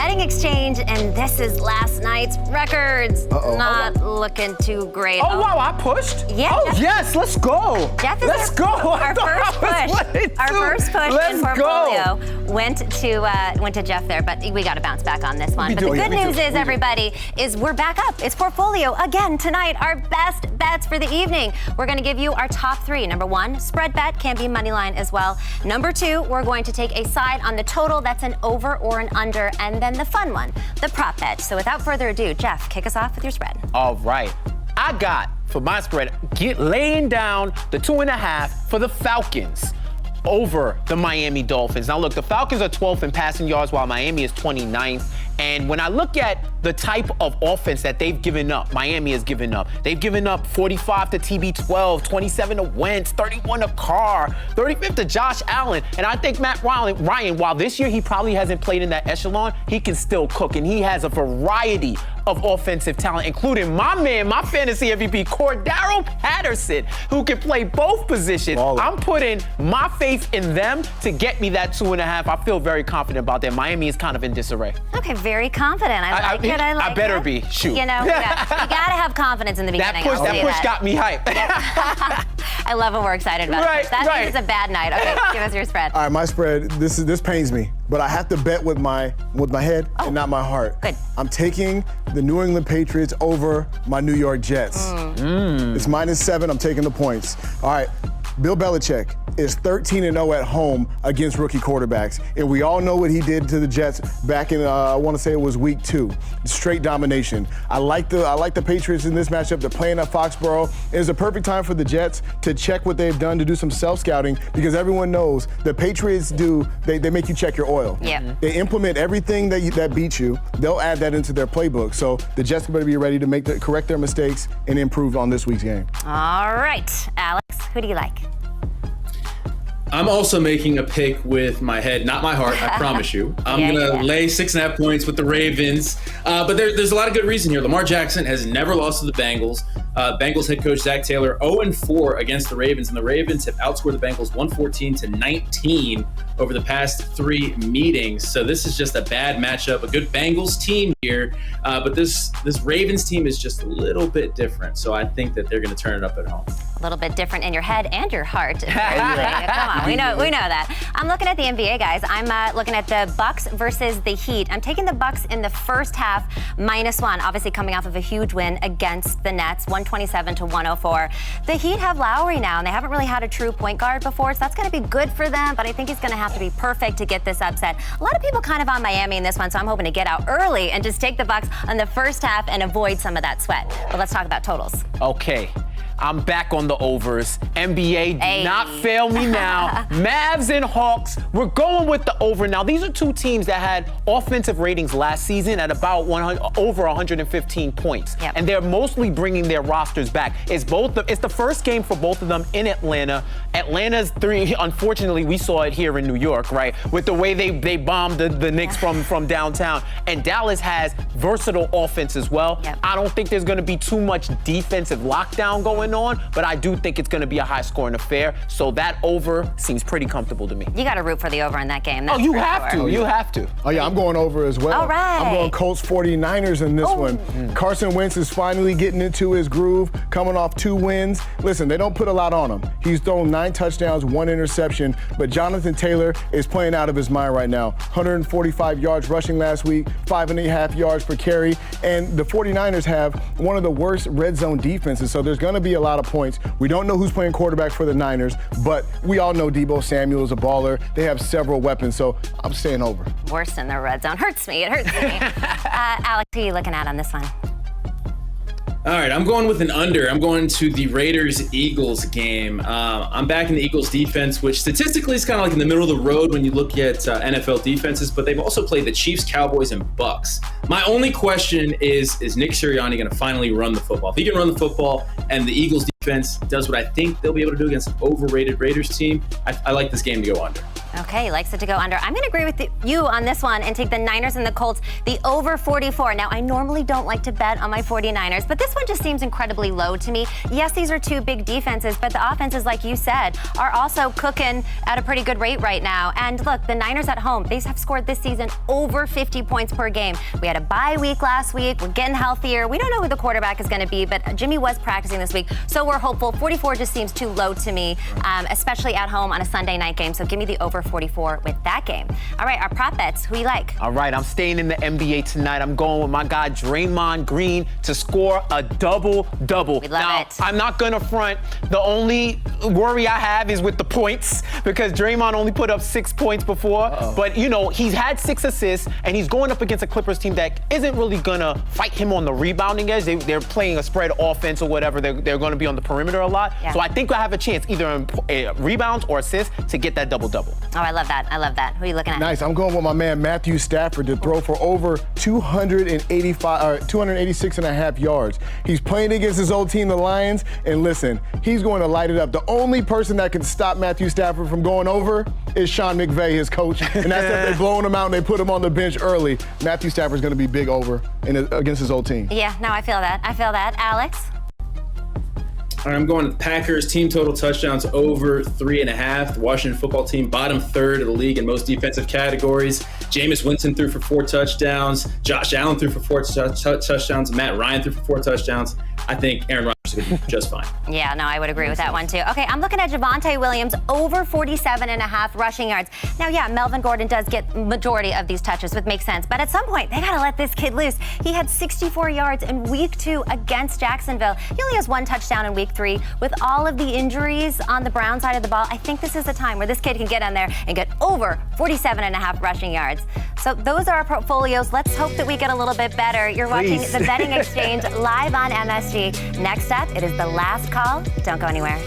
betting exchange, and this is last night's records. Not looking too great. Oh, wow, I pushed? Yeah. Oh, yes, let's go. Jeff is let's go. Our first push in portfolio went to Jeff there, but we got to bounce back on this one. But the good news is, everybody, is we're back up. It's portfolio again tonight. Our best bets for the evening. We're going to give you our top three. Number one, spread bet, can be money line as well. Number two, we're going to take a side on the total. That's an over or an under, and then the fun one, the prop bet. So without further ado, Jeff, kick us off with your spread. All right. I got, for my spread, laying down the 2.5 for the Falcons over the Miami Dolphins. Now, look, the Falcons are 12th in passing yards while Miami is 29th. And when I look at the type of offense that they've given up, Miami has given up. They've given up 45 to TB12, 27 to Wentz, 31 to Carr, 35 to Josh Allen. And I think Matt Ryan, while this year he probably hasn't played in that echelon, he can still cook. And he has a variety of offensive talent, including my man, my fantasy MVP, Cordarrelle Patterson, who can play both positions. I'm putting my faith in them to get me that 2.5. I feel very confident about that. Miami is kind of in disarray. Okay, very confident. I like it. I better be. Shoot. You know, you got to have confidence in the beginning. That push got me hyped. I love when we're excited about it. That means it's a bad night. Okay, give us your spread. All right, my spread, this pains me, but I have to bet with my head and not my heart. Good. I'm taking the New England Patriots over my New York Jets. It's -7. I'm taking the points. All right. Bill Belichick is 13-0 at home against rookie quarterbacks. And we all know what he did to the Jets back in, I want to say it was week 2. Straight domination. I like the Patriots in this matchup. They're playing at Foxborough. It's a perfect time for the Jets to check what they've done, to do some self-scouting, because everyone knows the Patriots they make you check your oil. Yeah. They implement everything that beats you. They'll add that into their playbook. So the Jets better be ready to correct their mistakes and improve on this week's game. All right, Alex, who do you like? I'm also making a pick with my head, not my heart, I promise you. I'm going to lay 6.5 points with the Ravens. But there's a lot of good reason here. Lamar Jackson has never lost to the Bengals. Bengals head coach Zach Taylor 0-4 against the Ravens, and the Ravens have outscored the Bengals 114-19 over the past 3 meetings. So this is just a bad matchup. A good Bengals team here, but this Ravens team is just a little bit different. So I think that they're going to turn it up at home. A little bit different in your head and your heart. Come on, we know that. I'm looking at the NBA, guys. I'm looking at the Bucks versus the Heat. I'm taking the Bucks in the first half -1, obviously coming off of a huge win against the Nets, 127-104. The Heat have Lowry now, and they haven't really had a true point guard before, so that's going to be good for them, but I think he's going to have to be perfect to get this upset. A lot of people kind of on Miami in this one, so I'm hoping to get out early and just take the Bucks on the first half and avoid some of that sweat. But let's talk about totals. Okay. I'm back on the overs. NBA, do not fail me now. Mavs and Hawks, we're going with the over. Now, these are two teams that had offensive ratings last season at about over 115 points. Yep. And they're mostly bringing their rosters back. It's the first game for both of them in Atlanta. Atlanta's 3, unfortunately, we saw it here in New York, right? With the way they bombed the Knicks from downtown. And Dallas has versatile offense as well. Yep. I don't think there's going to be too much defensive lockdown going on, but I do think it's going to be a high-scoring affair. So that over seems pretty comfortable to me. You got to root for the over in that game. You have to. You have to. Oh, yeah, I'm going over as well. All right. I'm going Colts 49ers in this one. Carson Wentz is finally getting into his groove, coming off 2 wins. Listen, they don't put a lot on him. He's thrown 9 touchdowns, 1 interception, but Jonathan Taylor is playing out of his mind right now. 145 yards rushing last week, 5.5 yards per carry, and the 49ers have one of the worst red zone defenses, so there's going to be a lot of points. We don't know who's playing quarterback for the Niners, but we all know Deebo Samuel is a baller. They have several weapons, so I'm staying over. Worse in the red zone. Hurts me. It hurts me. Alex, who are you looking at on this one? All right, I'm going with an under. I'm going to the Raiders-Eagles game. I'm back in the Eagles defense, which statistically is kind of like in the middle of the road when you look at NFL defenses, but they've also played the Chiefs, Cowboys, and Bucks. My only question is Nick Sirianni going to finally run the football? If he can run the football and the Eagles defense does what I think they'll be able to do against an overrated Raiders team, I like this game to go under. Okay, he likes it to go under. I'm going to agree with you on this one and take the Niners and the Colts, the over 44. Now, I normally don't like to bet on my 49ers, but this one just seems incredibly low to me. Yes, these are two big defenses, but the offenses, like you said, are also cooking at a pretty good rate right now. And look, the Niners at home, they have scored this season over 50 points per game. We had a bye week last week. We're getting healthier. We don't know who the quarterback is going to be, but Jimmy was practicing this week, so we're hopeful. 44 just seems too low to me, especially at home on a Sunday night game. So give me the over 44 with that game. All right, our prop bets. Who you like? All right, I'm staying in the NBA tonight. I'm going with my guy Draymond Green to score a double-double. We love now, it. I'm not going to front. The only worry I have is with the points because Draymond only put up 6 points before. But, you know, he's had 6 assists, and he's going up against a Clippers team that isn't really going to fight him on the rebounding edge. They're playing a spread offense or whatever. They're going to be on the perimeter a lot. Yeah. So I think I have a chance either in rebounds or assists to get that double-double. Oh, I love that. I love that. Who are you looking at? Nice. I'm going with my man Matthew Stafford to throw for over 286 and a half yards. He's playing against his old team, the Lions, and listen, he's going to light it up. The only person that can stop Matthew Stafford from going over is Sean McVay, his coach, and that's if they're blowing him out and they put him on the bench early. Matthew Stafford's going to be big over against his old team. Yeah, no, I feel that. Alex? All right, I'm going with Packers team total touchdowns over 3.5. The Washington football team, bottom third of the league in most defensive categories. Jameis Winston threw for 4 touchdowns. Josh Allen threw for 4 touchdowns. Matt Ryan threw for 4 touchdowns. I think Aaron Rodgers is going to be just fine. Yeah, no, I would agree with that one too. Okay, I'm looking at Javonte Williams over 47.5 rushing yards. Now, yeah, Melvin Gordon does get majority of these touches, which makes sense. But at some point, they got to let this kid loose. He had 64 yards in week 2 against Jacksonville. He only has 1 touchdown in week 3. With all of the injuries on the Brown side of the ball, I think this is the time where this kid can get in there and get over 47.5 rushing yards. So those are our portfolios. Let's hope that we get a little bit better. You're watching The Betting Exchange live on MSG. Next up, it is the last call. Don't go anywhere.